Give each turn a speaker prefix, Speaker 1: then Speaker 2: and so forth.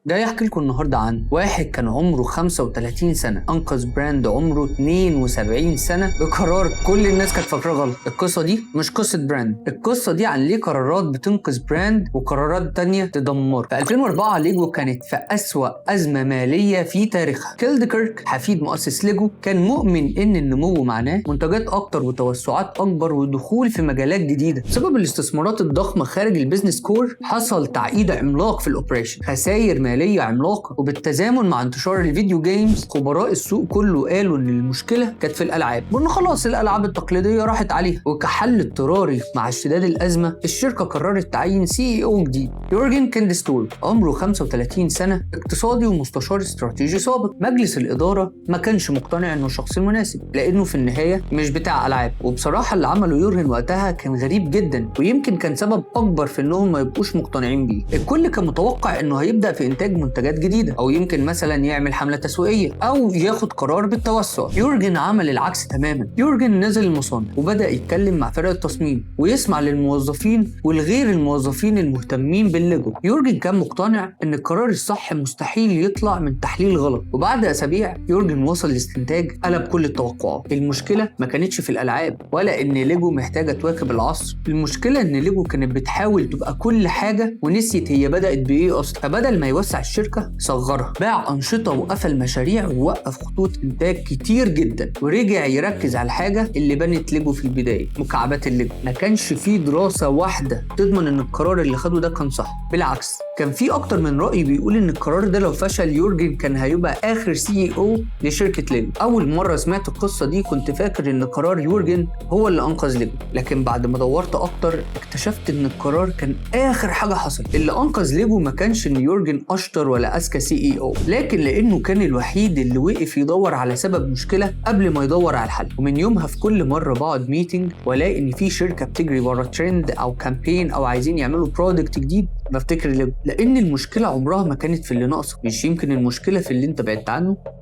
Speaker 1: جاي احكي لكم النهارده عن واحد كان عمره 35 سنه انقذ براند عمره 72 سنه بقرار كل الناس كانت فاكراه غلط. القصه دي مش قصه براند، القصه دي عن ليه قرارات بتنقذ براند وقرارات تانية تدمره. في 2004 ليجو كانت في اسوأ ازمه ماليه في تاريخها. كيلدكيرك حفيد مؤسس ليجو كان مؤمن ان النمو معناه منتجات اكتر وتوسعات اكبر ودخول في مجالات جديده. بسبب الاستثمارات الضخمه خارج البيزنس كور حصل تعقيد عملاق في الاوبريشن، خسائر ماليه عملاقه، وبالتزامن مع انتشار الفيديو جيمز خبراء السوق كله قالوا ان المشكله كانت في الالعاب وان خلاص الالعاب التقليديه راحت عليها. وكحل اضطراري مع اشتداد الازمه الشركه قررت تعيين CEO جديد، يورجن كيندستول، عمره 35 سنه، اقتصادي ومستشار استراتيجي سابق. مجلس الاداره ما كانش مقتنع انه الشخص المناسب لانه في النهايه مش بتاع العاب، وبصراحه اللي عمله يورجن وقتها كان غريب جدا ويمكن كان سبب اكبر في انهم ما يبقوش مقتنعين بيه. الكل كان متوقع انه هيبدا في انتاج منتجات جديده او يمكن مثلا يعمل حمله تسويقيه او ياخد قرار بالتوسع. يورجن عمل العكس تماما. يورجن نزل المصانع وبدا يتكلم مع فرق التصميم ويسمع للموظفين والغير الموظفين المهتمين بالليجو. يورجن كان مقتنع ان القرار الصح مستحيل يطلع من تحليل غلط، وبعد اسابيع يورجن وصل لاستنتاج قلب كل التوقعات. المشكله ما كانتش في الالعاب ولا ان ليجو محتاجه تواكب العصر، المشكله ان ليجو كانت بتحاول تبقى كل حاجه ونسيت هي بدات بايه اصلا. فبدل ما يوسع الشركه صغرها، باع انشطه وقفل مشاريع ووقف خطوط انتاج كتير جدا، ورجع يركز على الحاجه اللي بنت ليجو في البدايه، مكعبات الليجو. ما كانش في دراسه واحده تضمن ان القرار اللي خده ده كان صح، بالعكس كان في اكتر من راي بيقول ان القرار ده لو فشل يورجن كان هيبقى اخر CEO لشركه ليجو. اول مره سمعت القصه دي كنت فاكر ان قرار يورجن هو اللي انقذ ليجو، لكن بعد ما دورت اكتر اكتشفت ان القرار كان اخر حاجه حصل. اللي انقذ ليجو ما كانش ان يورجن اشطر ولا اذكى CEO، لكن لانه كان الوحيد اللي وقف يدور على سبب مشكله قبل ما يدور على الحل. ومن يومها في كل مره بقعد ميتنج والاقي ان في شركه بتجري ورا ترند او كامبين او عايزين يعملوا برودكت جديد بفتكر ليجو، لان المشكله عمرها ما كانت في اللي ناقصه. مش يمكن المشكله في اللي انت بعدت عنه؟